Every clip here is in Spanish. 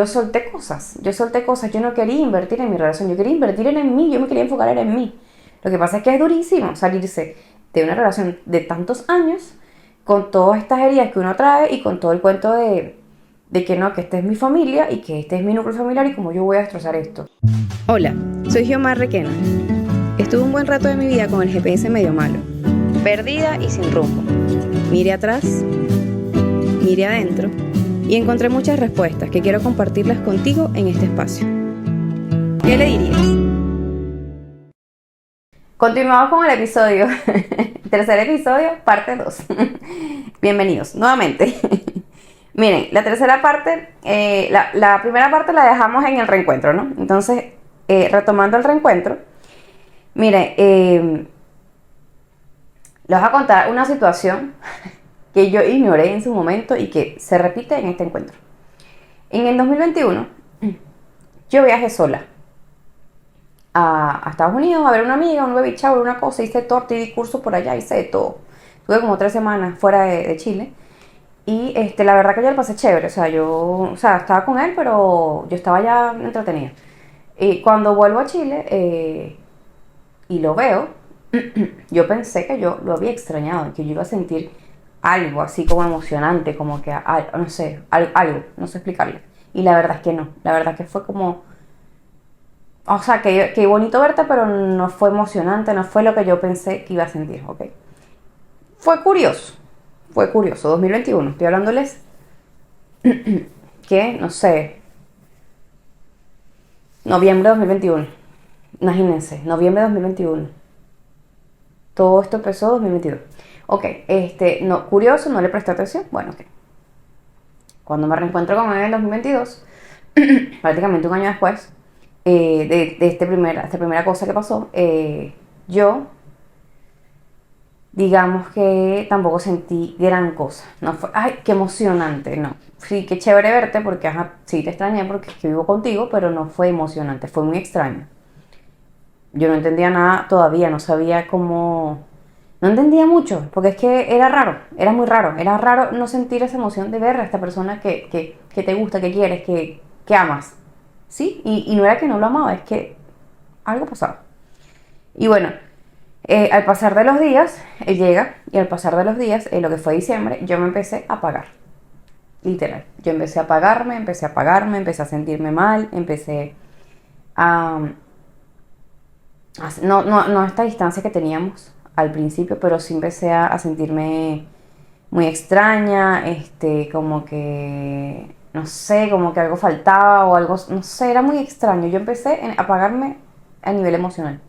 Yo solté cosas, yo no quería invertir en mi relación, yo quería invertir en mí, yo me quería enfocar en mí. Lo que pasa es que es durísimo salirse de una relación de tantos años con todas estas heridas que uno trae y con todo el cuento de que no, que esta es mi familia y que este es mi núcleo familiar y como yo voy a destrozar esto. Hola, soy Giomar Requena. Estuve un buen rato de mi vida con el GPS medio malo, perdida y sin rumbo. Miré atrás, miré adentro y encontré muchas respuestas que quiero compartirlas contigo en este espacio. ¿Qué le dirías? Continuamos con el episodio, tercer episodio, parte 2. Bienvenidos nuevamente. Miren, la tercera parte, la primera parte la dejamos en el reencuentro, ¿no? Entonces, retomando el reencuentro, miren, les voy a contar una situación que yo ignoré en su momento y que se repite en este encuentro. En el 2021, yo viajé sola a Estados Unidos a ver a una amiga, un baby shower, una cosa, hice torta y di curso por allá, hice de todo. Estuve como 3 semanas fuera de Chile. Y la verdad que yo lo pasé chévere, estaba con él, pero yo estaba ya entretenida. Y cuando vuelvo a Chile y lo veo, yo pensé que yo lo había extrañado, que yo iba a sentir algo así como emocionante, como que, no sé, algo, no sé explicarle. Y la verdad es que no, la verdad que fue como, o sea, que bonito verte, pero no fue emocionante, no fue lo que yo pensé que iba a sentir, ¿ok? Fue curioso. Fue curioso, 2021, estoy hablándoles que, no sé, noviembre de 2021, imagínense, noviembre de 2021, todo esto empezó 2022. Ok, no, curioso, no le presté atención, bueno, ok. Cuando me reencuentro con él en 2022, prácticamente un año después de esta primera cosa que pasó, yo digamos que tampoco sentí gran cosa. No fue, ay, qué emocionante, no. Sí, qué chévere verte porque, ajá, sí te extrañé porque es que vivo contigo, pero no fue emocionante, fue muy extraño. Yo no entendía nada todavía, no sabía cómo... No entendía mucho, porque es que era raro, era raro no sentir esa emoción de ver a esta persona que te gusta, que quieres, que amas. ¿Sí? Y no era que no lo amaba, es que algo pasaba. Y bueno, al pasar de los días, él llega y al pasar de los días, lo que fue diciembre, yo me empecé a apagar, literal. Yo empecé a apagarme, empecé a sentirme mal, empecé a... no esta distancia que teníamos al principio, pero sí empecé a sentirme muy extraña, como que, no sé, como que algo faltaba o algo, no sé, era muy extraño. Yo empecé a apagarme a nivel emocional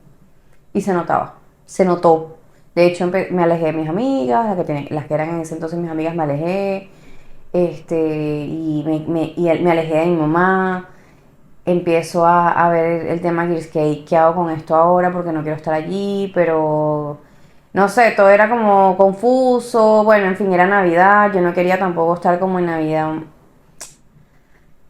y se notaba, se notó. De hecho, me alejé de mis amigas, las que eran en ese entonces mis amigas me alejé, me alejé de mi mamá. Empiezo a ver el tema que ¿qué hago con esto ahora? Porque no quiero estar allí, pero no sé, todo era como confuso. Bueno, en fin, era Navidad, yo no quería tampoco estar como en Navidad,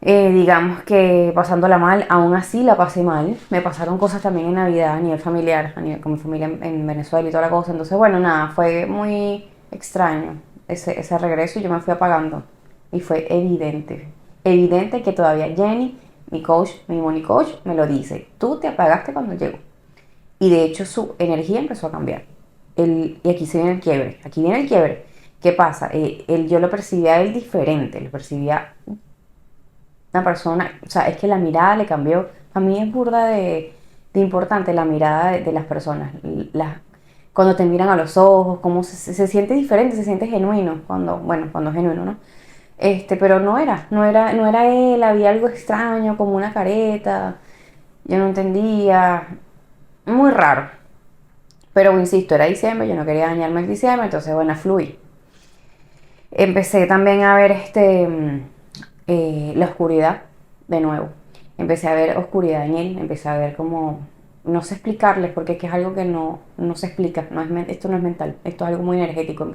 digamos que pasándola mal, aún así la pasé mal. Me pasaron cosas también en Navidad a nivel familiar, con mi familia en Venezuela y toda la cosa. Entonces, bueno, nada, fue muy extraño ese regreso y yo me fui apagando. Y fue evidente que todavía Jenny, mi coach, mi money coach, me lo dice. Tú te apagaste cuando llegó. Y de hecho su energía empezó a cambiar. Y aquí se viene el quiebre, aquí viene el quiebre. ¿Qué pasa? Yo lo percibía a él diferente, lo percibía una persona, o sea, es que la mirada le cambió. A mí es burda de importante la mirada de las personas. Cuando te miran a los ojos, cómo se siente diferente, se siente genuino, cuando es genuino, ¿no? Pero no era él, había algo extraño, como una careta, yo no entendía, muy raro. Pero insisto, era diciembre, yo no quería dañarme el diciembre, entonces bueno, fluí. Empecé también a ver la oscuridad de nuevo. Empecé a ver oscuridad en él, empecé a ver como, no sé explicarles porque es que es algo que no se explica, esto no es mental, esto es algo muy energético.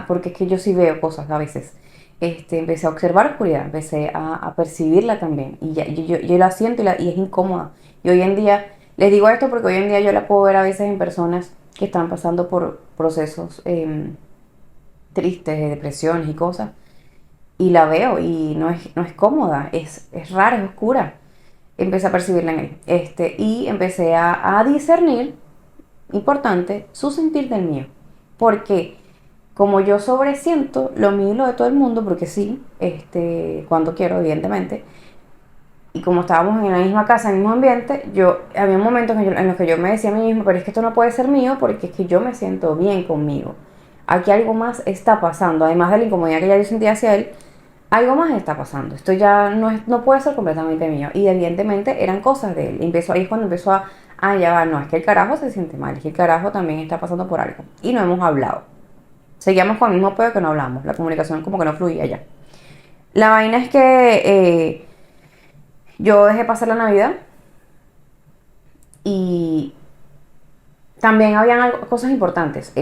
Porque es que yo sí veo cosas a veces. Empecé a observar oscuridad, empecé a percibirla también y yo la siento y es incómoda. Y hoy en día, les digo esto porque hoy en día yo la puedo ver a veces en personas que están pasando por procesos tristes, de depresiones y cosas, y la veo y no es cómoda, es rara, es oscura. Empecé a percibirla en él. Y empecé a discernir, importante, su sentir del mío. Porque como yo sobresiento lo mío y lo de todo el mundo, porque sí, cuando quiero, evidentemente, y como estábamos en la misma casa, en el mismo ambiente, había momentos en los que yo me decía a mí misma, pero es que esto no puede ser mío porque es que yo me siento bien conmigo. Aquí algo más está pasando, además de la incomodidad que ya yo sentía hacia él, algo más está pasando. Esto ya no puede ser completamente mío. Y evidentemente eran cosas de él. Ahí es cuando empezó ya va, no, es que el carajo se siente mal, es que el carajo también está pasando por algo. Y no hemos hablado. Seguíamos con el mismo pedo que no hablamos. La comunicación como que no fluía ya. La vaina es que yo dejé pasar la Navidad y también habían cosas importantes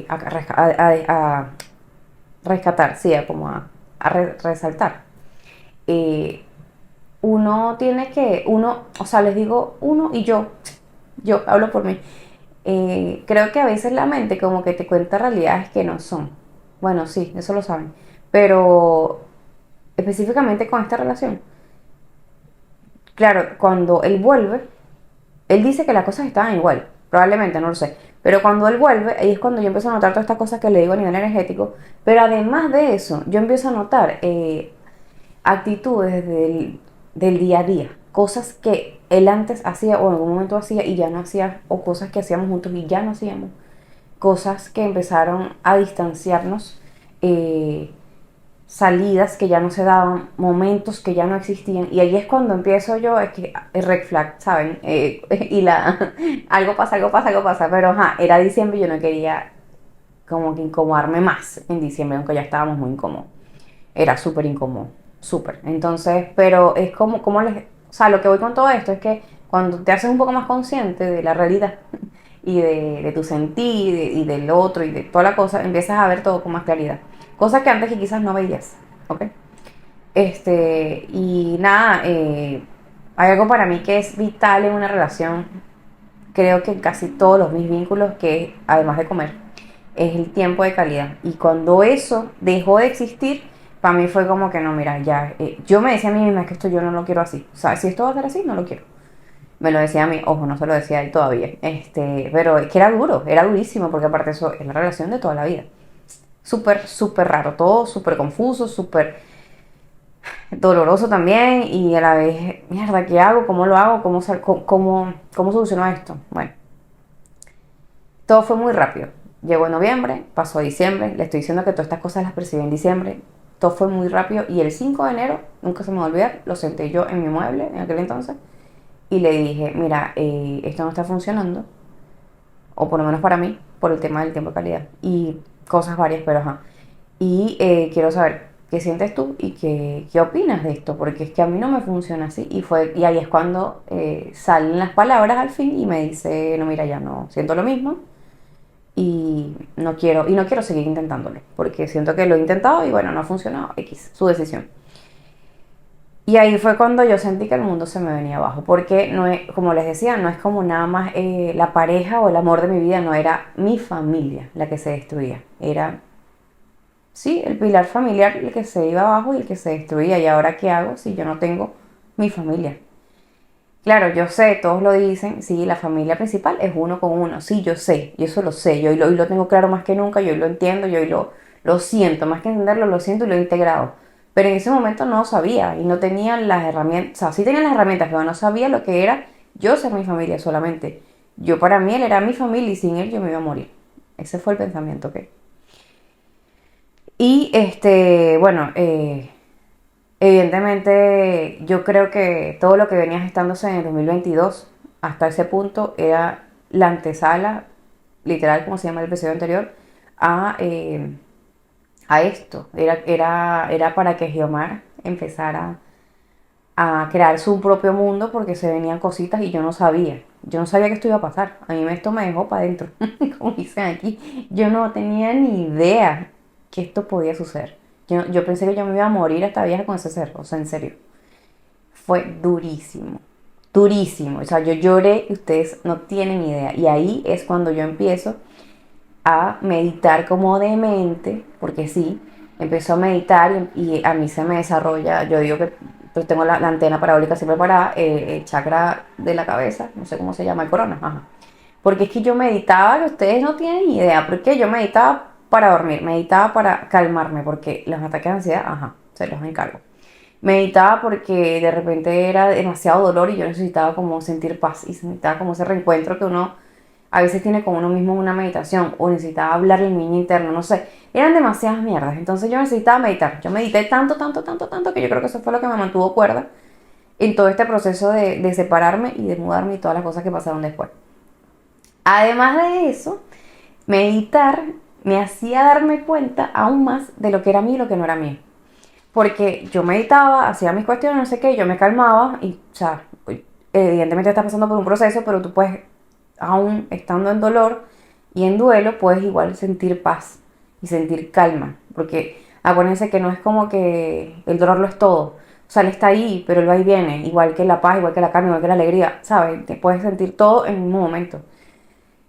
a rescatar, sí, resaltar. Eh, o sea, les digo uno y yo hablo por mí. Creo que a veces la mente como que te cuenta realidades que no son. Bueno, sí, eso lo saben. Pero específicamente con esta relación, claro, cuando él vuelve, él dice que las cosas estaban igual, probablemente, no lo sé. Pero cuando él vuelve, ahí es cuando yo empiezo a notar todas estas cosas que le digo a nivel energético. Pero además de eso, yo empiezo a notar actitudes del día a día. Cosas que él antes hacía o en algún momento hacía y ya no hacía. O cosas que hacíamos juntos y ya no hacíamos. Cosas que empezaron a distanciarnos. Salidas que ya no se daban, momentos que ya no existían, y ahí es cuando empiezo yo, es que el red flag, ¿saben? Algo pasa, algo pasa, algo pasa, pero era diciembre y yo no quería como que incomodarme más en diciembre, aunque ya estábamos muy incómodos, era súper incómodo, súper, entonces, pero es o sea, lo que voy con todo esto es que cuando te haces un poco más consciente de la realidad y de tu sentir y del otro y de toda la cosa, empiezas a ver todo con más claridad. Cosas que antes que quizás no veías, ¿ok? Y nada, hay algo para mí que es vital en una relación, creo que en casi todos mis vínculos, que además de comer, es el tiempo de calidad. Y cuando eso dejó de existir, para mí fue como que no, mira, ya, yo me decía a mí misma que esto yo no lo quiero así. O sea, si esto va a ser así, no lo quiero. Me lo decía a mí, ojo, no se lo decía a él todavía. Pero es que era duro, era durísimo, porque aparte eso es la relación de toda la vida. Súper, súper raro, todo súper confuso, súper doloroso también y a la vez, mierda, ¿qué hago? ¿Cómo lo hago? ¿Cómo soluciono esto? Bueno, todo fue muy rápido. Llegó en noviembre, pasó diciembre, le estoy diciendo que todas estas cosas las percibí en diciembre, todo fue muy rápido y el 5 de enero, nunca se me va a olvidar, lo senté yo en mi mueble en aquel entonces y le dije, mira, esto no está funcionando, o por lo menos para mí, por el tema del tiempo de calidad y cosas varias, pero ajá. Y quiero saber qué sientes tú y qué opinas de esto, porque es que a mí no me funciona así. Y ahí es cuando salen las palabras al fin y me dice, no, mira, ya no siento lo mismo y no quiero seguir intentándolo, porque siento que lo he intentado y bueno, no ha funcionado, X, su decisión. Y ahí fue cuando yo sentí que el mundo se me venía abajo, porque no es, como les decía, no es como nada más la pareja o el amor de mi vida, no era mi familia la que se destruía, era, sí, el pilar familiar el que se iba abajo y el que se destruía. ¿Y ahora qué hago si yo no tengo mi familia? Claro, yo sé, todos lo dicen, sí, la familia principal es uno con uno, sí, yo sé, yo eso lo sé, yo hoy lo tengo claro más que nunca, yo hoy lo entiendo, yo hoy lo siento, más que entenderlo, lo siento y lo he integrado. Pero en ese momento no sabía y no tenía las herramientas, o sea, sí tenía las herramientas, pero no sabía lo que era yo ser mi familia solamente. Yo para mí él era mi familia y sin él yo me iba a morir. Ese fue el pensamiento que... Y bueno, evidentemente yo creo que todo lo que venía gestándose en el 2022 hasta ese punto era la antesala, literal como se llama el episodio anterior, a, eh, a esto. Era para que Geomar empezara a crear su propio mundo porque se venían cositas y yo no sabía. Yo no sabía que esto iba a pasar. A mí esto me dejó para adentro, como dicen aquí. Yo no tenía ni idea que esto podía suceder. Yo pensé que yo me iba a morir esta vieja con ese ser. O sea, en serio. Fue durísimo. Durísimo. O sea, yo lloré y ustedes no tienen idea. Y ahí es cuando yo empiezo a meditar como demente, porque sí, empiezo a meditar y a mí se me desarrolla, yo digo que pues tengo la antena parabólica siempre parada, el chakra de la cabeza, no sé cómo se llama, el corona, ajá. Porque es que yo meditaba, que ustedes no tienen ni idea, porque yo meditaba para dormir, meditaba para calmarme, porque los ataques de ansiedad, ajá, se los encargo. Meditaba porque de repente era demasiado dolor y yo necesitaba como sentir paz y necesitaba como ese reencuentro que uno a veces tiene con uno mismo en una meditación o necesitaba hablarle al niño interno, no sé, eran demasiadas mierdas, entonces yo necesitaba meditar, yo medité tanto, tanto, tanto, tanto que yo creo que eso fue lo que me mantuvo cuerda en todo este proceso de separarme y de mudarme y todas las cosas que pasaron después. Además de eso, meditar me hacía darme cuenta aún más de lo que era mío y lo que no era mío. Porque yo meditaba, hacía mis cuestiones, no sé qué, yo me calmaba y, o sea, evidentemente estás pasando por un proceso, pero tú puedes, aún estando en dolor y en duelo, puedes igual sentir paz y sentir calma. Porque acuérdense que no es como que el dolor lo es todo. O sea, él está ahí, pero él va y viene, igual que la paz, igual que la calma, igual que la alegría, ¿sabes? Te puedes sentir todo en un momento.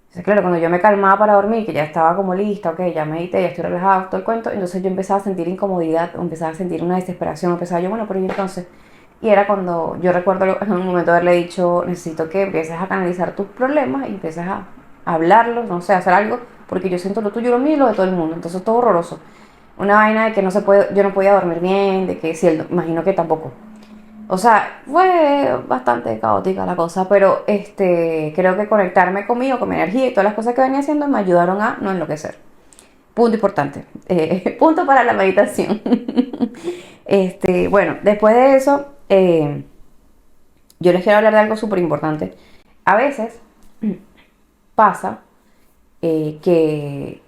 Entonces, claro, cuando yo me calmaba para dormir, que ya estaba como lista, ok, ya medité, ya estoy relajada, todo el cuento, entonces yo empezaba a sentir incomodidad, empezaba a sentir una desesperación, empezaba yo, bueno, pero y entonces, y era cuando yo recuerdo en un momento haberle dicho, necesito que empieces a canalizar tus problemas y empieces a hablarlos, no sé, a hacer algo, porque yo siento lo tuyo, lo mío y lo de todo el mundo, entonces todo horroroso. Una vaina de que no se puede, yo no podía dormir bien, de que si él, imagino que tampoco. O sea, fue bastante caótica la cosa, pero creo que conectarme conmigo, con mi energía y todas las cosas que venía haciendo me ayudaron a no enloquecer. Punto importante. Punto para la meditación. Bueno, después de eso, yo les quiero hablar de algo súper importante. A veces pasa que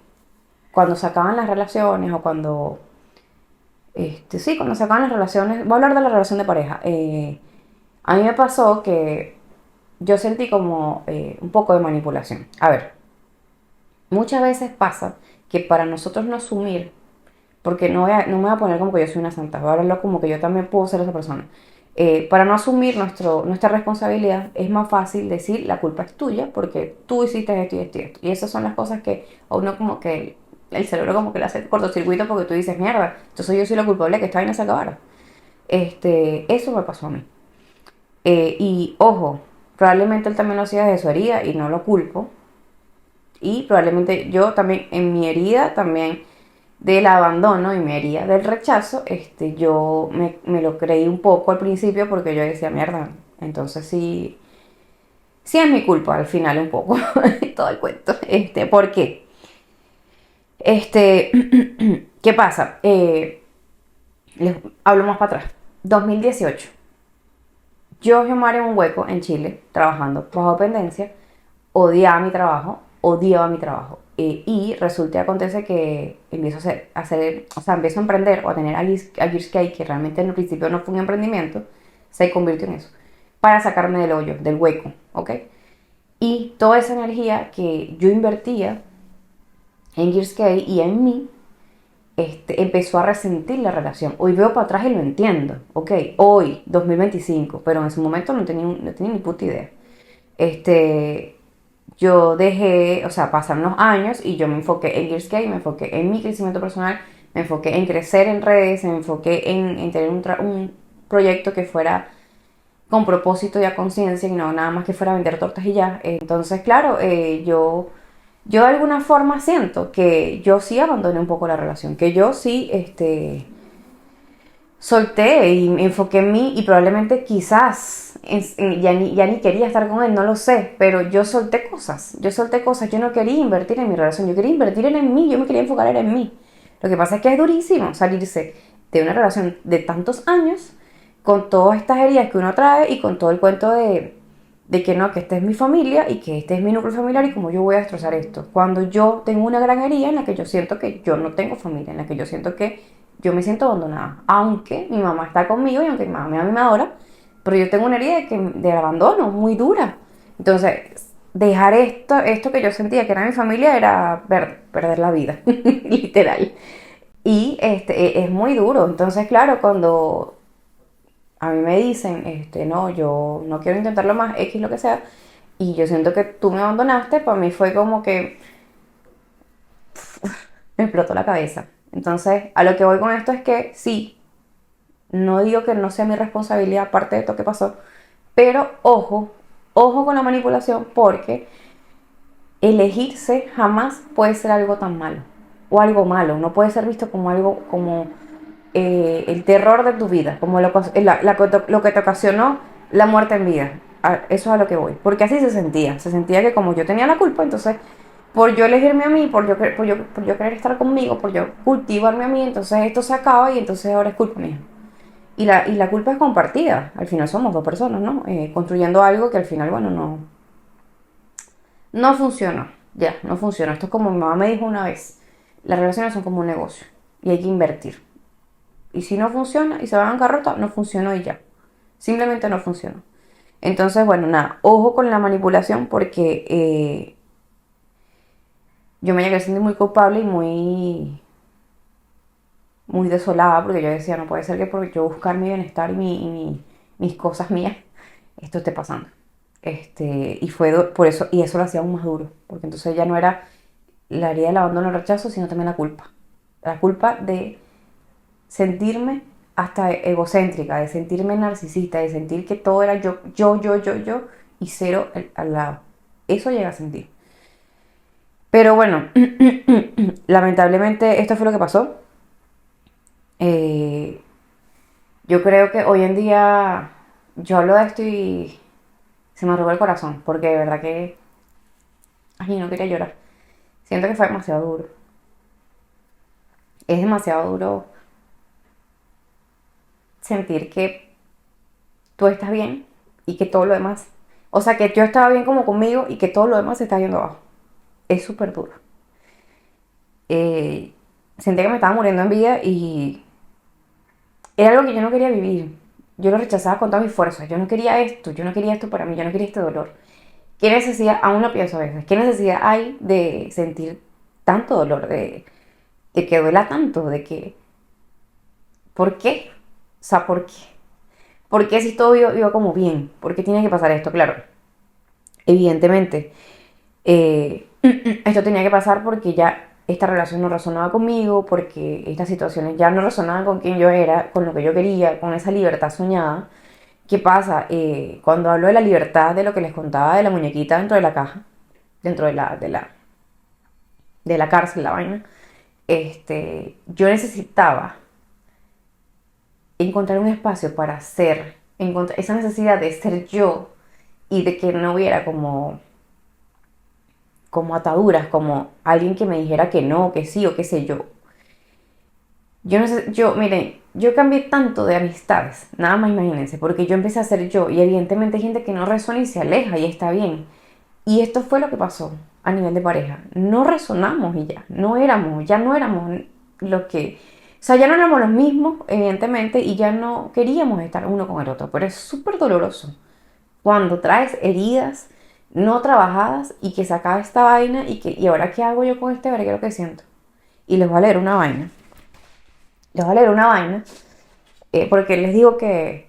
cuando se acaban las relaciones o cuando sí, cuando se acaban las relaciones, voy a hablar de la relación de pareja. A mí me pasó que yo sentí como un poco de manipulación. A ver, muchas veces pasa que para nosotros no asumir, porque no me voy a poner como que yo soy una santa, voy a hablarlo como que yo también puedo ser esa persona. Para no asumir nuestra responsabilidad es más fácil decir la culpa es tuya porque tú hiciste esto y esto y esto. Y esas son las cosas que a uno como que el cerebro como que le hace cortocircuito porque tú dices, mierda, entonces yo soy la culpable de que esta vaina se acabara. Eso me pasó a mí. Y ojo, probablemente él también lo hacía de su herida y no lo culpo. Y probablemente yo también en mi herida también del abandono y mi herida del rechazo, yo me lo creí un poco al principio porque yo decía, mierda, entonces sí, sí es mi culpa al final un poco, todo el cuento. ¿Por qué? Este, ¿Qué pasa? Les hablo más para atrás. 2018. Yo, Xiomara, en un hueco en Chile, trabajando bajo dependencia, odiaba mi trabajo. Y resulta y acontece que empiezo o sea, empiezo a emprender o a tener a Gearscape, que realmente en el principio no fue un emprendimiento, se convirtió en eso, para sacarme del hoyo, del hueco, ¿ok? Y toda esa energía que yo invertía en Gearscape y en mí, empezó a resentir la relación. Hoy veo para atrás y lo entiendo, ¿ok? Hoy, 2025, pero en ese momento no tenía ni puta idea. Yo dejé, o sea, pasaron los años y yo me enfoqué en Gearscape, me enfoqué en mi crecimiento personal, me enfoqué en crecer en redes, me enfoqué en tener un proyecto que fuera con propósito y a conciencia y no nada más que fuera vender tortas y ya. Entonces, claro, yo de alguna forma siento que yo sí abandoné un poco la relación, que yo sí, solté y me enfoqué en mí y probablemente quizás ya ni quería estar con él, no lo sé, pero yo solté cosas, yo no quería invertir en mi relación, yo quería invertir en mí, yo me quería enfocar en mí. Lo que pasa es que es durísimo salirse de una relación de tantos años con todas estas heridas que uno trae y con todo el cuento de que no, que esta es mi familia y que este es mi núcleo familiar y como yo voy a destrozar esto. Cuando yo tengo una gran herida en la que yo siento que yo no tengo familia, en la que yo siento que yo me siento abandonada, aunque mi mamá está conmigo y aunque mi mamá a mí me adora, pero yo tengo una herida del abandono muy dura. Entonces, dejar esto que yo sentía que era mi familia era perder la vida, literal. Y es muy duro. Entonces, claro, cuando a mí me dicen, no, yo no quiero intentarlo más, X lo que sea, y yo siento que tú me abandonaste, para mí fue como que me explotó la cabeza. Entonces, a lo que voy con esto es que sí, no digo que no sea mi responsabilidad parte de esto que pasó, pero ojo, ojo con la manipulación porque elegirse jamás puede ser algo tan malo o algo malo, no puede ser visto como algo como el terror de tu vida, como lo que te ocasionó la muerte en vida. Eso es a lo que voy, porque así se sentía que como yo tenía la culpa, entonces por yo elegirme a mí, por yo querer estar conmigo, por yo cultivarme a mí, entonces esto se acaba y entonces ahora es culpa mía. Y la culpa es compartida, al final somos dos personas, ¿no? Construyendo algo que al final, bueno, no funcionó, ya, no funcionó. Esto es como mi mamá me dijo una vez, las relaciones son como un negocio y hay que invertir. Y si no funciona y se va a bancarrota, no funcionó y ya. Simplemente no funcionó. Entonces, bueno, nada, ojo con la manipulación porque yo me llegué a sentir muy culpable y muy desolada porque yo decía, no puede ser que por yo buscar mi bienestar mis cosas mías, esto esté pasando. Y fue por eso, y eso lo hacía aún más duro, porque entonces ya no era la herida del abandono, el rechazo, sino también la culpa. La culpa de sentirme hasta egocéntrica, de sentirme narcisista, de sentir que todo era yo y cero al lado. Eso llega a sentir. Pero bueno, lamentablemente esto fue lo que pasó. Eh, yo creo que hoy en día yo hablo de esto y se me arrugó el corazón, porque de verdad que, ay, no quería llorar. Siento que fue demasiado duro. Es demasiado duro sentir que tú estás bien y que todo lo demás, o sea, que yo estaba bien como conmigo y que todo lo demás se está yendo abajo. Es súper duro. Eh, Sentía que me estaba muriendo en vida y era algo que yo no quería vivir. Yo lo rechazaba con todas mis fuerzas. Yo no quería esto para mí, yo no quería este dolor. ¿Qué necesidad, aún lo pienso a veces, qué necesidad hay de sentir tanto dolor, de que duela tanto, de que, ¿por qué? O sea, ¿por qué? ¿Por qué si todo iba como bien? ¿Por qué tiene que pasar esto? Claro, evidentemente, esto tenía que pasar porque ya esta relación no resonaba conmigo, porque estas situaciones ya no resonaban con quien yo era, con lo que yo quería, con esa libertad soñada. ¿Qué pasa? Cuando hablo de la libertad, de lo que les contaba de la muñequita dentro de la caja, dentro de la cárcel, la vaina, yo necesitaba encontrar un espacio para ser, encontrar esa necesidad de ser yo y de que no hubiera como ataduras, como alguien que me dijera que no, que sí o qué sé yo. Yo no sé, miren, yo cambié tanto de amistades, nada más imagínense, porque yo empecé a ser yo y evidentemente hay gente que no resuena y se aleja y está bien. Y esto fue lo que pasó a nivel de pareja. No resonamos y ya no éramos lo que, o sea, ya no éramos los mismos, evidentemente, y ya no queríamos estar uno con el otro, pero es súper doloroso cuando traes heridas no trabajadas y que se acaba esta vaina y ahora qué hago yo con este verguero que siento. Y les voy a leer una vaina. Les voy a leer una vaina porque les digo que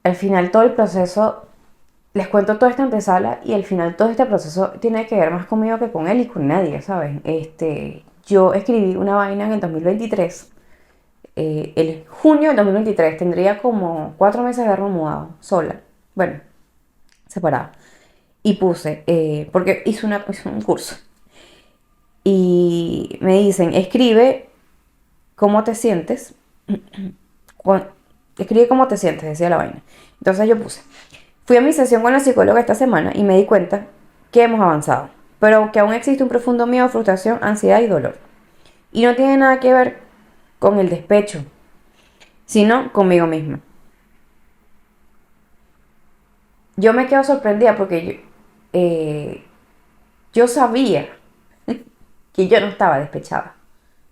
al final todo el proceso, les cuento toda esta antesala y al final todo este proceso tiene que ver más conmigo que con él y con nadie, ¿saben? Yo escribí una vaina en el 2023, el junio del 2023, tendría como 4 meses de haberme mudado sola, bueno, separada. Y puse, porque hice un curso. Y me dicen, escribe cómo te sientes. Escribe cómo te sientes, decía la vaina. Entonces yo puse, fui a mi sesión con la psicóloga esta semana y me di cuenta que hemos avanzado, pero que aún existe un profundo miedo, frustración, ansiedad y dolor. Y no tiene nada que ver con el despecho, sino conmigo misma. Yo me quedo sorprendida porque yo sabía que yo no estaba despechada.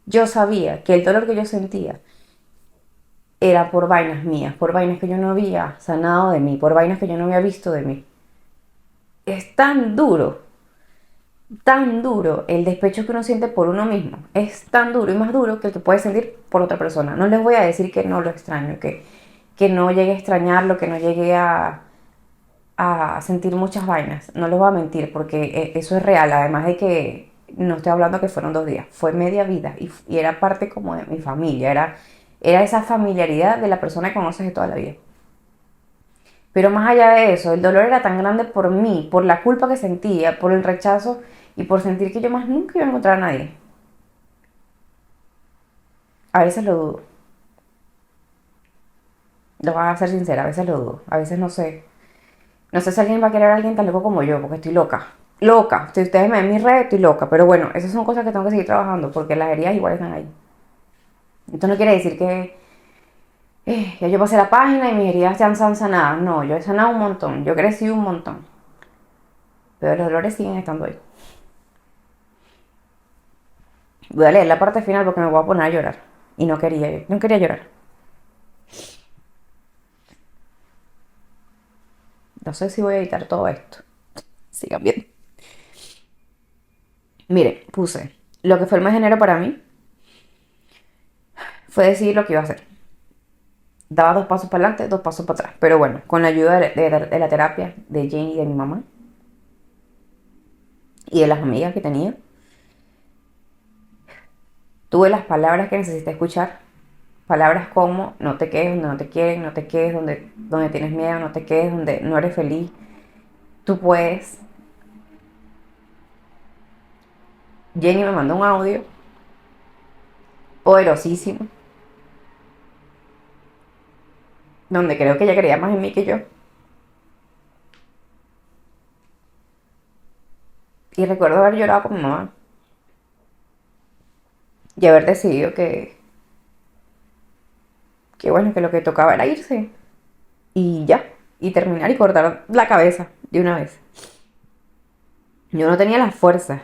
Yo sabía que el dolor que yo sentía era por vainas mías, por vainas que yo no había sanado de mí, por vainas que yo no había visto de mí. Es tan duro el despecho que uno siente por uno mismo. Es tan duro y más duro que el que puede sentir por otra persona. No les voy a decir que no lo extraño, que no llegue a extrañarlo, que no llegue a sentir muchas vainas. No les voy a mentir porque eso es real. Además de que no estoy hablando que fueron 2 días, fue media vida y era parte como de mi familia, era esa familiaridad de la persona que conoces de toda la vida. Pero más allá de eso, el dolor era tan grande por mí, por la culpa que sentía, por el rechazo y por sentir que yo más nunca iba a encontrar a nadie. A veces lo dudo. Lo voy a ser sincera, a veces lo dudo. A veces no sé. No sé si alguien va a querer a alguien tan loco como yo, porque estoy loca. Loca. Si ustedes me ven en mis redes, estoy loca. Pero bueno, esas son cosas que tengo que seguir trabajando, porque las heridas igual están ahí. Esto no quiere decir que ya yo pasé la página y mis heridas ya han sanado. No, yo he sanado un montón. Yo crecí un montón. Pero los dolores siguen estando ahí. Voy a leer la parte final porque me voy a poner a llorar. Y no quería llorar. No sé si voy a editar todo esto. Sigan viendo. Mire, puse. Lo que fue el mes de enero para mí fue decidir lo que iba a hacer. Daba 2 pasos para adelante, 2 pasos para atrás. Pero bueno, con la ayuda de la terapia de Jenny y de mi mamá y de las amigas que tenía, tuve las palabras que necesité escuchar. Palabras como no te quedes donde no te quieren, no te quedes donde tienes miedo, no te quedes donde no eres feliz. Tú puedes. Jenny me mandó un audio poderosísimo, donde creo que ella creía más en mí que yo. Y recuerdo haber llorado con mi mamá y haber decidido que bueno, que lo que tocaba era irse y ya, y terminar y cortar la cabeza de una vez. Yo no tenía las fuerzas,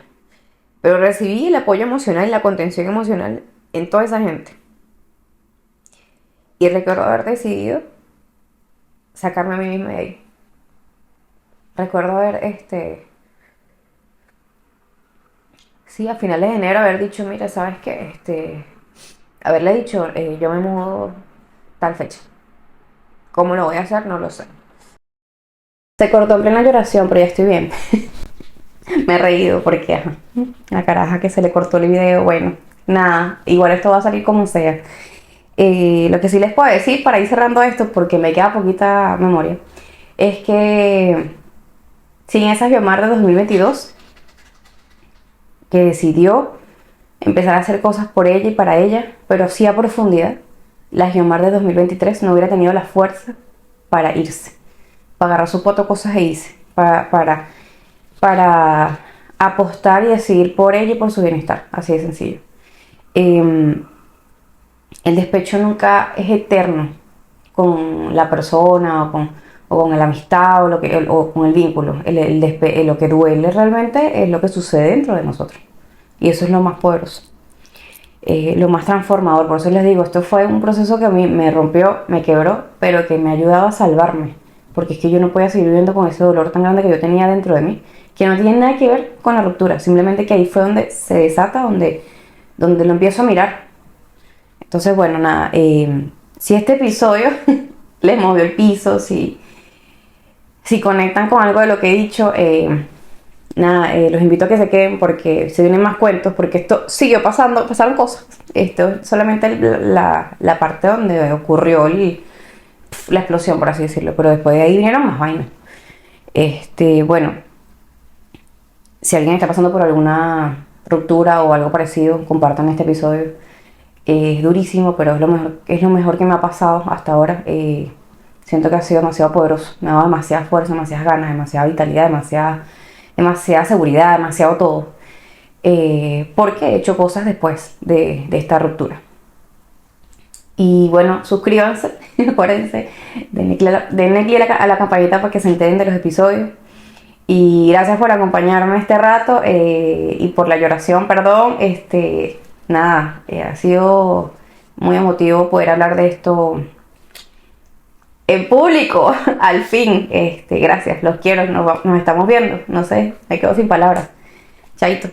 pero recibí el apoyo emocional y la contención emocional en toda esa gente. Y recuerdo haber decidido sacarme a mí misma de ahí. Recuerdo haber, sí, a finales de enero haber dicho, mira, ¿sabes qué? Haberle dicho, yo me mudo tal fecha. ¿Cómo lo voy a hacer? No lo sé. Se cortó en plena lloración, pero ya estoy bien. Me he reído porque, ajá, la caraja que se le cortó el video, bueno, nada, igual esto va a salir como sea. Lo que sí les puedo decir para ir cerrando esto, porque me queda poquita memoria, es que sin esa Guiomar de 2022, que decidió empezar a hacer cosas por ella y para ella, pero sí a profundidad, la Guiomar de 2023 no hubiera tenido la fuerza para irse, para agarrar su poto cosas e irse, para apostar y decidir por ella y por su bienestar, así de sencillo. El despecho nunca es eterno con la persona o con la amistad o con el vínculo. Lo que duele realmente es lo que sucede dentro de nosotros. Y eso es lo más poderoso, lo más transformador. Por eso les digo, esto fue un proceso que a mí me rompió, me quebró, pero que me ha ayudado a salvarme. Porque es que yo no podía seguir viviendo con ese dolor tan grande que yo tenía dentro de mí, que no tiene nada que ver con la ruptura. Simplemente que ahí fue donde se desata, donde lo empiezo a mirar. Entonces, bueno, nada, si este episodio les movió el piso, si conectan con algo de lo que he dicho, nada, los invito a que se queden porque se vienen más cuentos, porque esto siguió pasando, pasaron cosas. Esto es solamente la parte donde ocurrió la explosión, por así decirlo, pero después de ahí vinieron más vainas. Bueno, si alguien está pasando por alguna ruptura o algo parecido, compartan este episodio. Es durísimo, pero es lo mejor que me ha pasado hasta ahora. Siento que ha sido demasiado poderoso. Me ha dado demasiada fuerza, demasiadas ganas, demasiada vitalidad, demasiada seguridad, demasiado todo. Porque he hecho cosas después de esta ruptura. Y bueno, suscríbanse, acuérdense, denle click a la campanita para que se enteren de los episodios. Y gracias por acompañarme este rato y por la lloración, perdón. Nada, ha sido muy emotivo poder hablar de esto en público, al fin. Gracias, los quiero, nos estamos viendo. No sé, me quedo sin palabras. Chaito.